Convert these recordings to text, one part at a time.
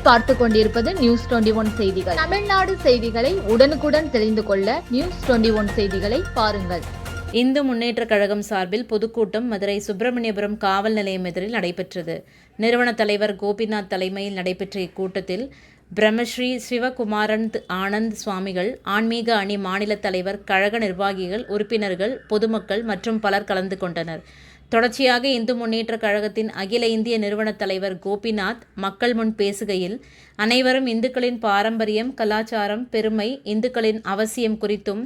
நீங்கள் பார்த்து கொண்டிருப்பது நியூஸ் 21 செய்திகள். தமிழ்நாடு செய்திகளை உடனுக்குடன் தெரிந்து கொள்ள நியூஸ் 21 செய்திகளை பாருங்கள். இந்து முன்னேற்ற கழகம் சார்பில் பொதுக்கூட்டம் மதுரை சுப்பிரமணியபுரம் காவல் நிலையம் எதிரில் நடைபெற்றது. நிறுவன தலைவர் கோபிநாத் தலைமையில் நடைபெற்ற இக்கூட்டத்தில் பிரம்மஸ்ரீ சிவகுமாரன் ஆனந்த் சுவாமிகள், ஆன்மீக அணி மாநில தலைவர், கழக நிர்வாகிகள், உறுப்பினர்கள், பொதுமக்கள் மற்றும் பலர் கலந்து கொண்டனர். தொடர்ச்சியாக இந்து முன்னேற்ற கழகத்தின் அகில இந்திய நிறுவன தலைவர் கோபிநாத் மக்கள் முன் பேசுகையில், அனைவரும் இந்துக்களின் பாரம்பரியம், கலாச்சாரம், பெருமை, இந்துக்களின் அவசியம் குறித்தும்,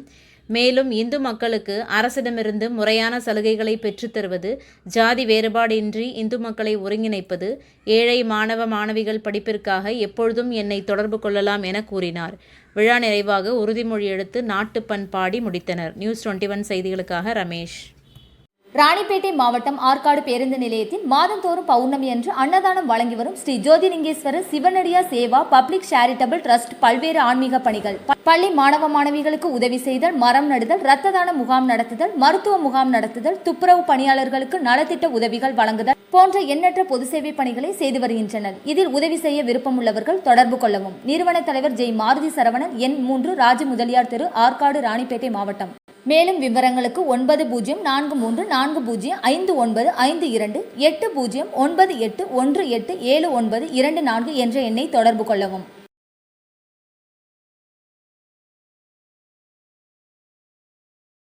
மேலும் இந்து மக்களுக்கு அரசிடமிருந்து முறையான சலுகைகளை பெற்றுத் தருவது, ஜாதி வேறுபாடின்றி இந்து மக்களை ஒருங்கிணைப்பது, ஏழை மாணவ மாணவிகள் படிப்பிற்காக எப்பொழுதும் என்னை தொடர்பு கொள்ளலாம் என கூறினார். விழா நிறைவாக உறுதிமொழி எடுத்து நாட்டுப்பண் பாடி முடித்தனர். நியூஸ் 21 செய்திகளுக்காக ரமேஷ். ராணிப்பேட்டை மாவட்டம் ஆற்காடு பேருந்து நிலையத்தில் மாதந்தோறும் பௌர்ணமி அன்று அன்னதானம் வழங்கி வரும் Sri Jothilingeswarar சிவனடியா Seva public charitable trust பல்வேறு ஆன்மீக பணிகள். பள்ளி மாணவ மாணவிகளுக்கு உதவி செய்தல், மரம் நடுதல், இரத்த தான முகாம் நடத்துதல், மருத்துவ முகாம் நடத்துதல், துப்புரவு பணியாளர்களுக்கு நலத்திட்ட உதவிகள் வழங்குதல் போன்ற எண்ணற்ற பொது சேவை பணிகளை செய்து வருகின்றனர். இதில் உதவி செய்ய விருப்பமுள்ளவர்கள் தொடர்பு கொள்ளவும். நிறுவன தலைவர் ஜெய் மாருதி சரவணன், எண் 3, ராஜ முதலியார் தெரு, ஆற்காடு, ராணிப்பேட்டை மாவட்டம். மேலும் விவரங்களுக்கு 9040405952 80981879 என்ற எண்ணை தொடர்பு கொள்ளவும்.